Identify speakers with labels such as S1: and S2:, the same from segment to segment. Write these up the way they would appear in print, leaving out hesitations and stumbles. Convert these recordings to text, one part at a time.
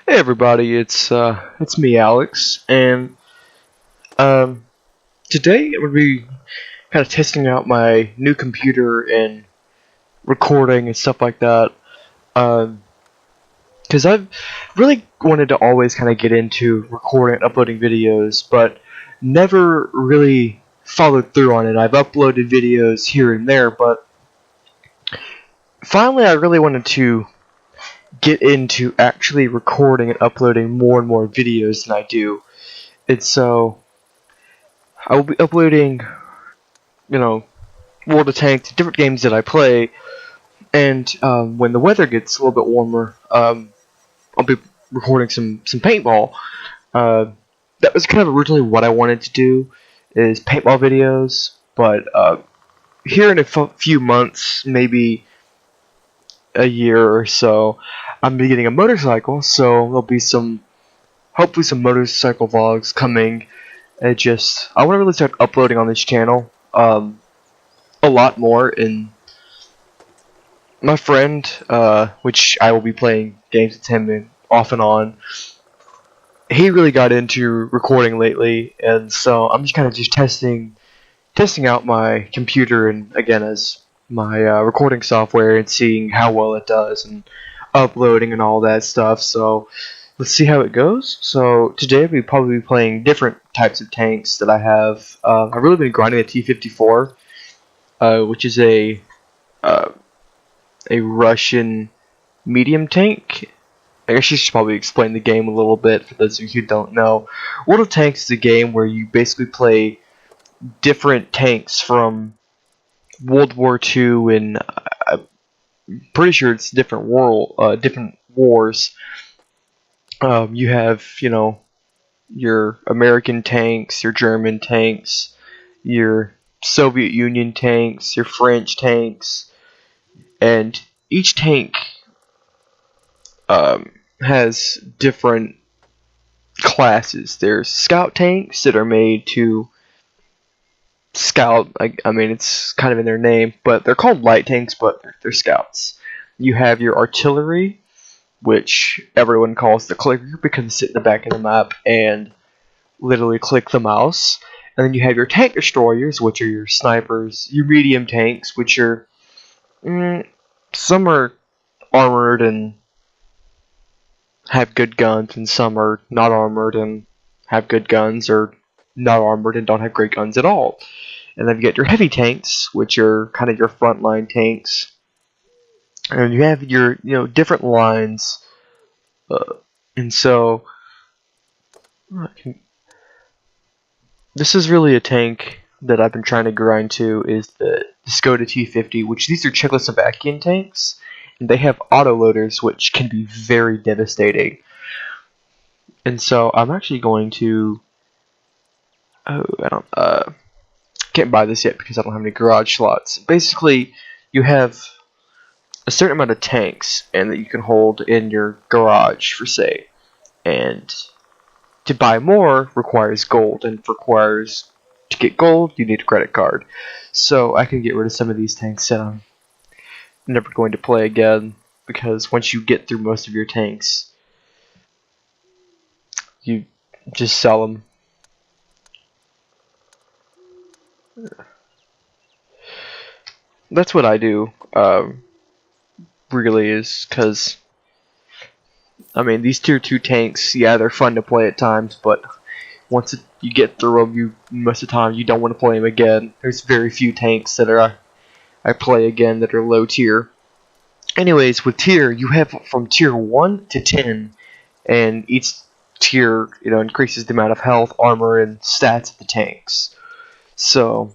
S1: Hey everybody, it's me, Alex, and um, today I'm gonna be kind of testing out my new computer and recording and stuff like that. Because I've really wanted to always kind of get into recording and uploading videos, but never really followed through on it. I've uploaded videos here and there, but finally I really wanted to get into actually recording and uploading more and more videos than I do. And so I will be uploading, World of Tanks, different games that I play, and when the weather gets a little bit warmer, I'll be recording some paintball. Uh, that was kind of originally what I wanted to do, is paintball videos, but here in a few months, maybe a year or so, I'm gonna be getting a motorcycle, so there'll be hopefully some motorcycle vlogs coming. I want to really start uploading on this channel a lot more. And my friend, which I will be playing games with him off and on, he really got into recording lately, and so I'm just kind of testing out my computer and again as my recording software and seeing how well it does and uploading and all that stuff. So let's see how it goes. So today we'll probably be playing different types of tanks that I have. I've really been grinding the T-54, which is a Russian medium tank. I guess you should probably explain the game a little bit for those of you who don't know. World of Tanks is a game where you basically play different tanks from World War II, and I'm pretty sure it's different wars. You have, your American tanks, your German tanks, your Soviet Union tanks, your French tanks, and each tank has different classes. There's scout tanks that are made to scout. I mean, it's kind of in their name, but they're called light tanks, but they're scouts. You have your artillery, which everyone calls the clicker because it's sit in the back of the map and literally click the mouse. And then you have your tank destroyers, which are your snipers, your medium tanks, which are some are armored and have good guns, and some are not armored and have good guns, or not armored and don't have great guns at all. And then you get your heavy tanks, which are kind of your frontline tanks. And you have your different lines. And so this is really a tank that I've been trying to grind to, is the Skoda T-50, which these are Czechoslovakian tanks, and they have autoloaders, which can be very devastating. And so I'm actually going to can't buy this yet because I don't have any garage slots. Basically, you have a certain amount of tanks and that you can hold in your garage for say, and to buy more requires gold, and to get gold you need a credit card. So I can get rid of some of these tanks that I'm never going to play again, because once you get through most of your tanks, you just sell them. That's what I do, really, is because I mean, these tier 2 tanks, yeah, they're fun to play at times, but once you get through them, most of the time you don't want to play them again. There's very few tanks that I play again that are low tier. Anyways, with tier, you have from tier 1 to 10, and each tier, increases the amount of health, armor, and stats of the tanks. So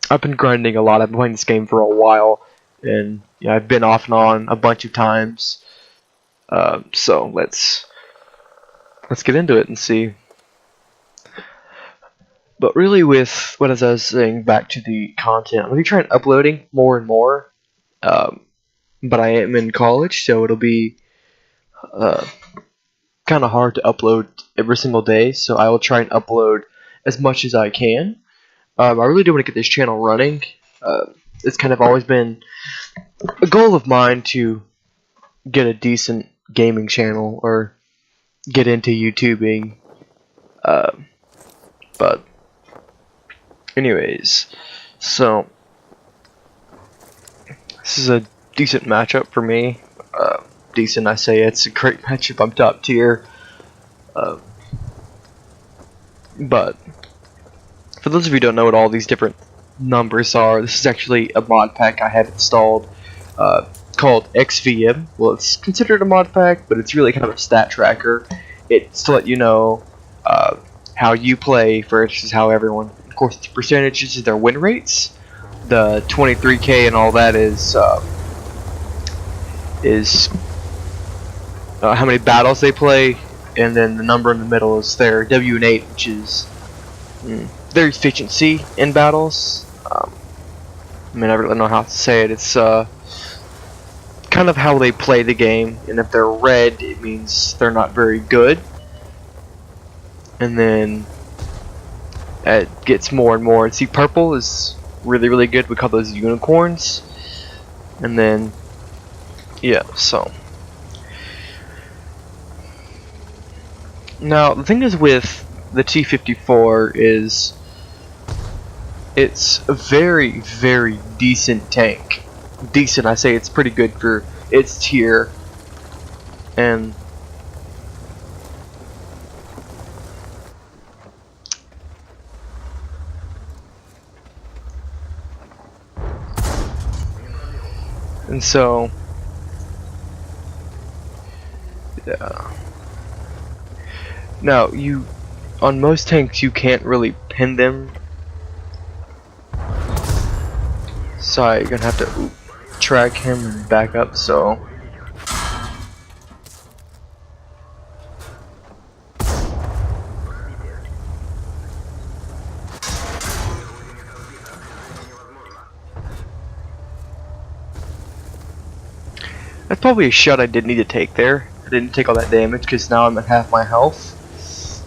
S1: I've been grinding a lot. I've been playing this game for a while, and I've been off and on a bunch of times. So let's get into it and see. But really, with what as I was saying, back to the content, I'm gonna be trying uploading more and more. But I am in college, so it'll be kind of hard to upload every single day. So I will try and upload as much as I can. I really do want to get this channel running. It's kind of always been a goal of mine to get a decent gaming channel or get into YouTubing. But anyways, so this is a decent matchup for me. Decent, I say. It's a great matchup. I'm top tier. But for those of you who don't know what all these different numbers are, this is actually a mod pack I have installed called XVM. Well, it's considered a mod pack, but it's really kind of a stat tracker. It's to let you know how you play versus how everyone. Of course, the percentages of their win rates. The 23K and all that is how many battles they play, and then the number in the middle is their WN8, which is their efficiency in battles. I mean, I don't really know how to say it. It's kind of how they play the game, and if they're red, it means they're not very good. And then it gets more and more. See, purple is really, really good. We call those unicorns. And then, yeah, so. Now, the thing is with the T-54 is it's a very, very decent tank. Decent, I say it's pretty good for its tier. And so, yeah. Now, on most tanks, you can't really pin them. So you're gonna have to track him and back up, so. That's probably a shot I didn't need to take there. I didn't take all that damage because now I'm at half my health.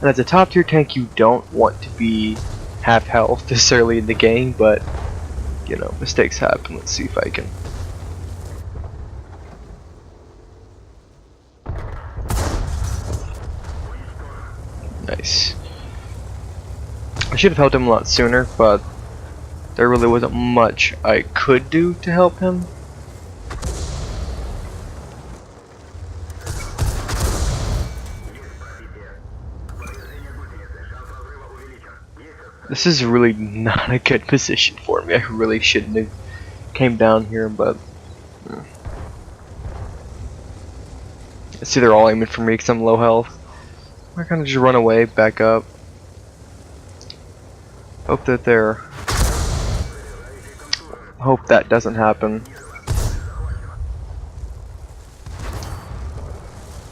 S1: And as a top tier tank, you don't want to be half health this early in the game, but you know, mistakes happen. Let's see if I can. Nice. I should have helped him a lot sooner, but there really wasn't much I could do to help him. This is really not a good position for me. I really shouldn't have came down here, but I see they're all aiming for me because I'm low health. We're gonna just run away, back up. Hope that they're. Hope that doesn't happen.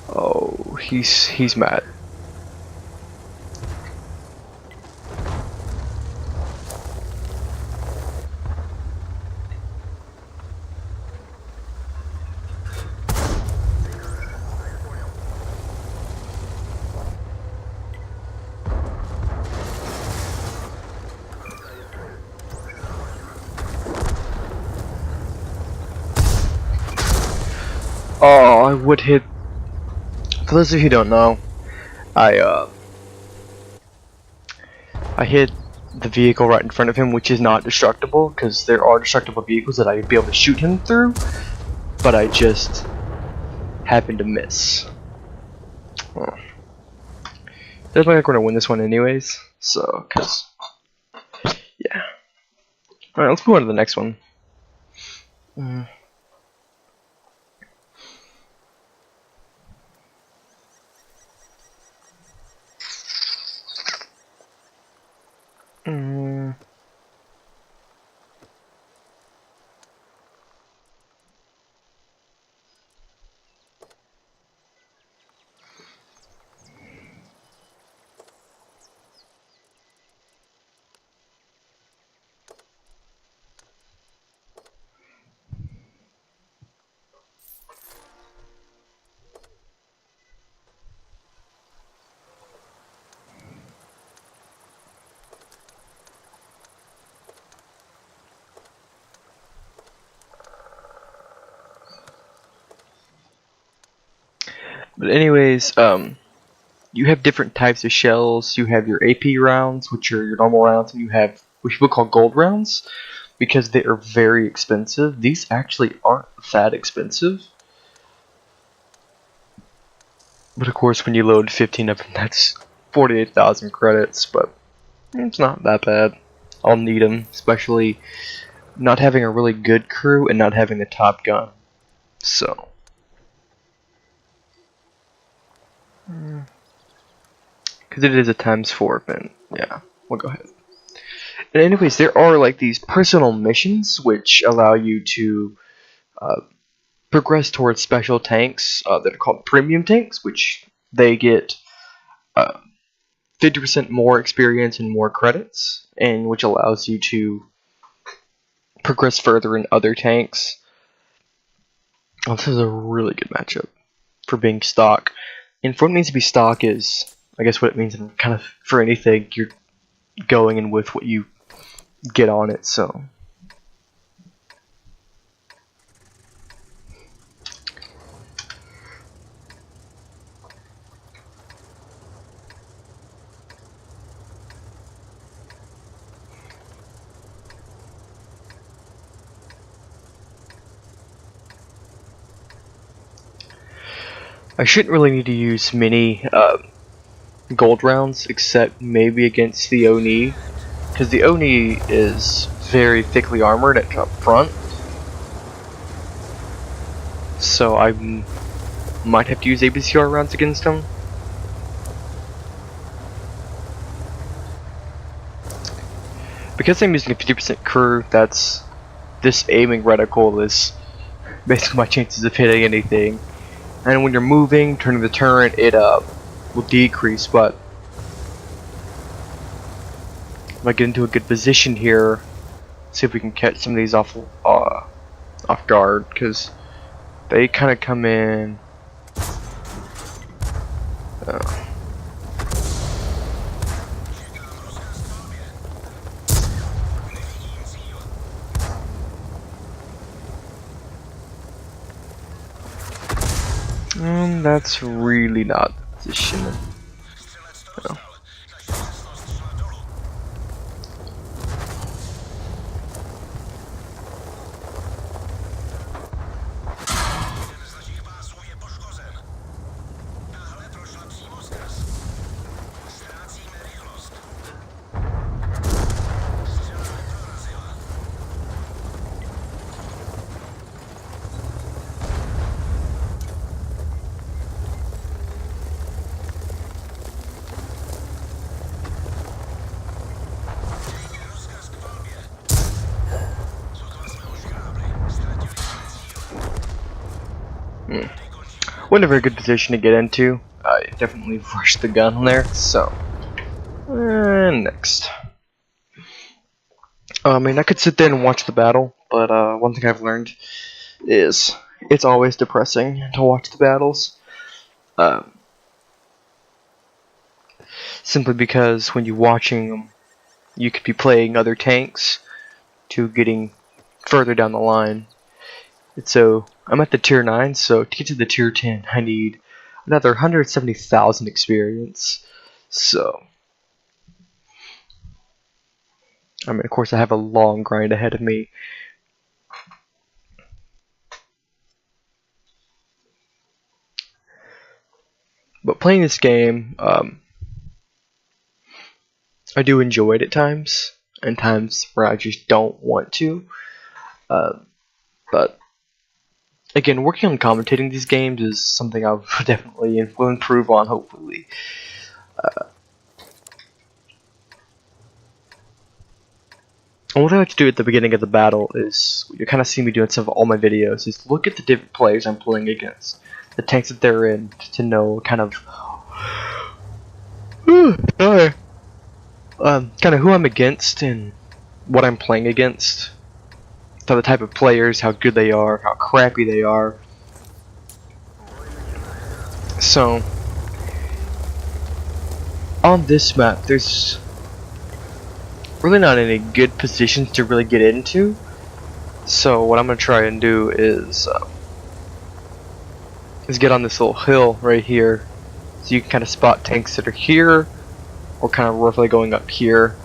S1: Oh, he's mad. Oh, I would hit. For those of you who don't know, I hit the vehicle right in front of him, which is not destructible, because there are destructible vehicles that I'd be able to shoot him through, but I just happened to miss. Oh. Doesn't look like we're gonna win this one anyways, so, cause, yeah. Alright, let's move on to the next one. But anyways, you have different types of shells. You have your AP rounds, which are your normal rounds, and you have what people call gold rounds, because they are very expensive. These actually aren't that expensive. But of course, when you load 15 of them, that's 48,000 credits, but it's not that bad. I'll need them, especially not having a really good crew and not having the Top Gun. So, because it is a ×4 event, yeah, we'll go ahead. And anyways, there are like these personal missions which allow you to progress towards special tanks that are called premium tanks, which they get 50% more experience and more credits, and which allows you to progress further in other tanks. Oh, this is a really good matchup for being stock. And for what it means to be stock is, I guess what it means in kind of for anything, you're going in with what you get on it, so. I shouldn't really need to use many gold rounds, except maybe against the Oni, because the Oni is very thickly armored at up front, so I might have to use ABCR rounds against him. Because I'm using a 50% crew, this aiming reticle is basically my chances of hitting anything. And when you're moving, turning the turret, it will decrease, but if I get into a good position here, see if we can catch some of these off guard, because they kind of come in. That's really not the position. No. Wasn't a very good position to get into. I definitely rushed the gun there, so. Next. I mean, I could sit there and watch the battle, but one thing I've learned is it's always depressing to watch the battles. Simply because when you're watching them, you could be playing other tanks to getting further down the line. And so I'm at the tier 9, so to get to the tier 10, I need another 170,000 experience. So, I mean, of course, I have a long grind ahead of me. But playing this game, I do enjoy it at times, and times where I just don't want to. But again, working on commentating these games is something I definitely will improve on, hopefully. And what I like to do at the beginning of the battle is, you kind of see me doing some of all my videos, is look at the different players I'm playing against, the tanks that they're in, to know kind of, sorry, kind of who I'm against and what I'm playing against, so the type of players, how good they are, how crappy they are. So, on this map, there's really not any good positions to really get into. So what I'm gonna try and do is is get on this little hill right here, so you can kind of spot tanks that are here, or kind of roughly going up here.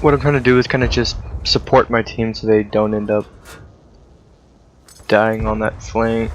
S1: What I'm trying to do is kind of just support my team so they don't end up dying on that flank.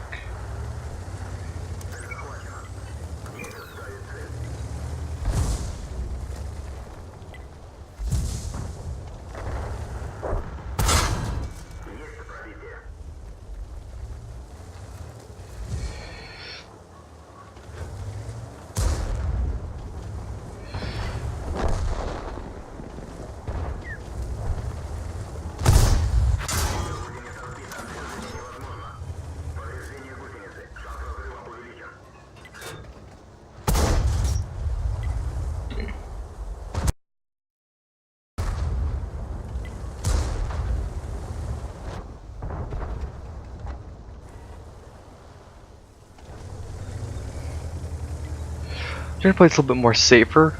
S1: I'm trying to play this a little bit more safer.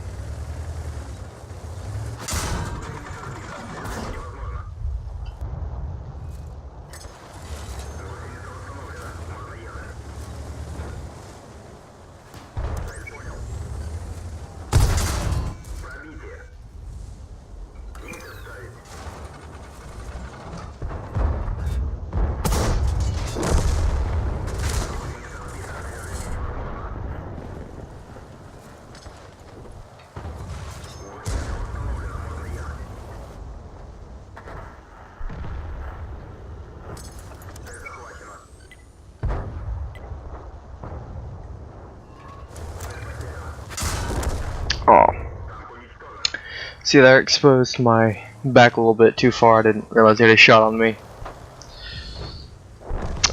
S1: Oh. See, that exposed my back a little bit too far. I didn't realize he had a shot on me.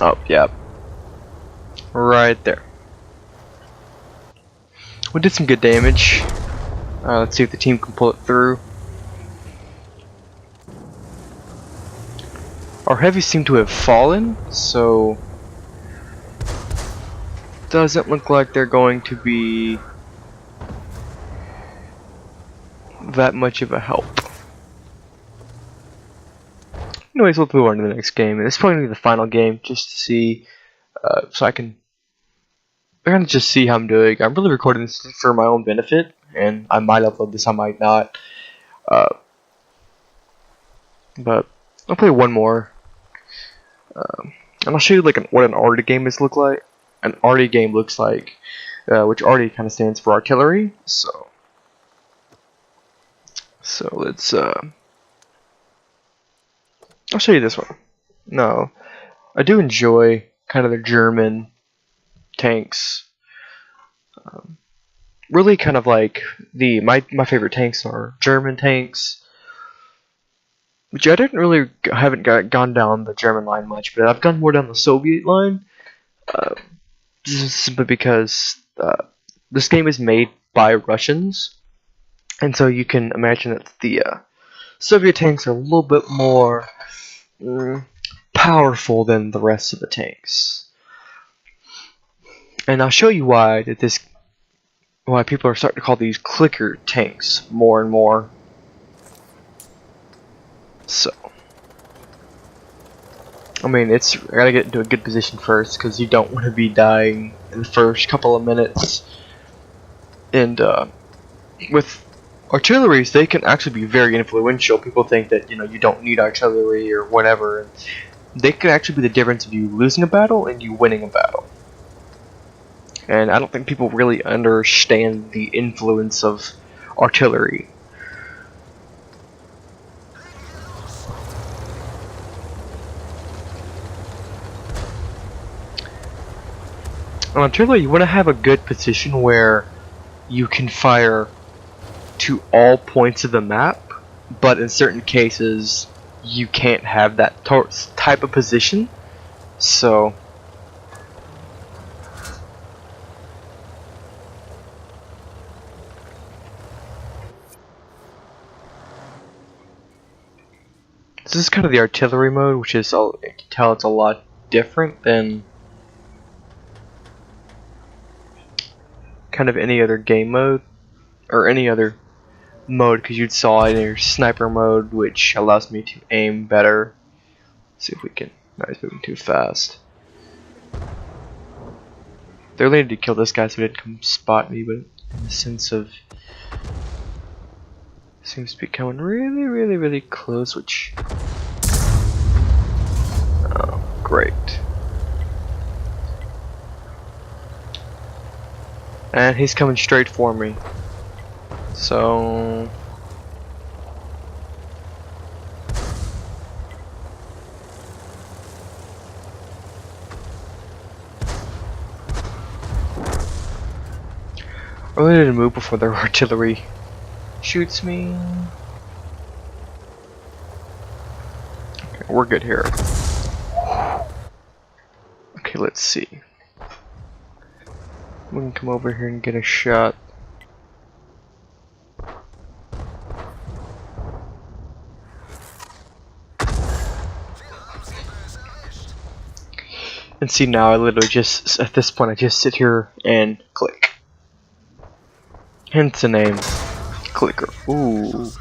S1: Oh, yeah. Right there. We did some good damage. Let's see if the team can pull it through. Our heavies seem to have fallen, so doesn't look like they're going to be that much of a help. Anyways, we'll move on to the next game, and it's probably gonna be the final game, just to see, so I can kind of just see how I'm doing. I'm really recording this for my own benefit, and I might upload this, I might not. But I'll play one more, and I'll show you like what an arty game is look like. An arty game looks like, which arty kind of stands for artillery. So let's. I'll show you this one. No, I do enjoy kind of the German tanks. Really, kind of like my favorite tanks are German tanks. which I didn't really haven't gone down the German line much, but I've gone more down the Soviet line. Just simply because this game is made by Russians, and so you can imagine that the Soviet tanks are a little bit more powerful than the rest of the tanks. And I'll show you why why people are starting to call these clicker tanks more and more. So, I mean, I gotta get into a good position first because you don't want to be dying in the first couple of minutes. And with artilleries, they can actually be very influential. People think that you don't need artillery or whatever. They could actually be the difference of you losing a battle and you winning a battle. And I don't think people really understand the influence of artillery. On artillery, you want to have a good position where you can fire to all points of the map, but in certain cases you can't have that type of position. So this is kind of the artillery mode, which is, you can tell it's a lot different than kind of any other game mode, or any other mode, because you saw it in your sniper mode, which allows me to aim better. Let's see if we can. No, he's moving too fast. They really need to kill this guy so he didn't come spot me, but in the sense of seems to be coming really close, which oh, great. And he's coming straight for me. So I really need to move before their artillery shoots me. Okay, we're good here. Okay, let's see. We can come over here and get a shot. And see, now I literally just, at this point, I just sit here and click. Hence the name, Clicker. Ooh.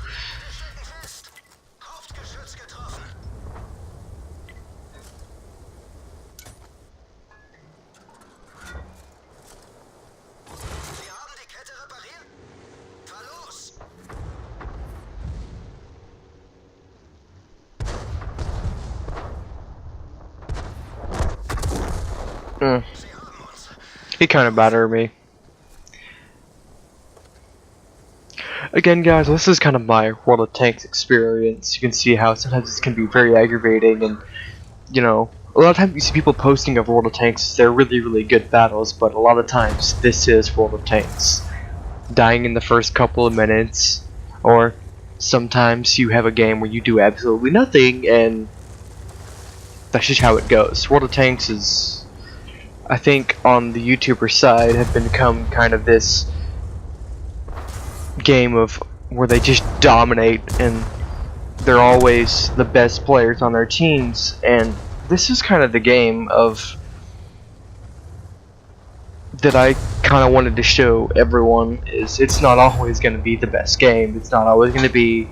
S1: He kind of battered me. Again, guys, this is kind of my World of Tanks experience. You can see how sometimes this can be very aggravating, and a lot of times you see people posting of World of Tanks. They're really good battles, but a lot of times this is World of Tanks. Dying in the first couple of minutes, or sometimes you have a game where you do absolutely nothing, and that's just how it goes. World of Tanks is, I think, on the YouTuber side, have become kind of this game of where they just dominate and they're always the best players on their teams, and this is kind of the game of that I kind of wanted to show everyone. Is it's not always going to be the best game. It's not always going to be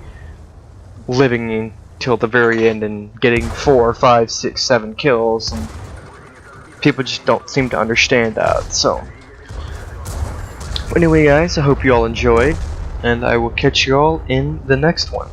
S1: living till the very end and getting 4, 5, 6, 7 kills, and people just don't seem to understand that. So anyway, guys, I hope you all enjoyed, and I will catch you all in the next one.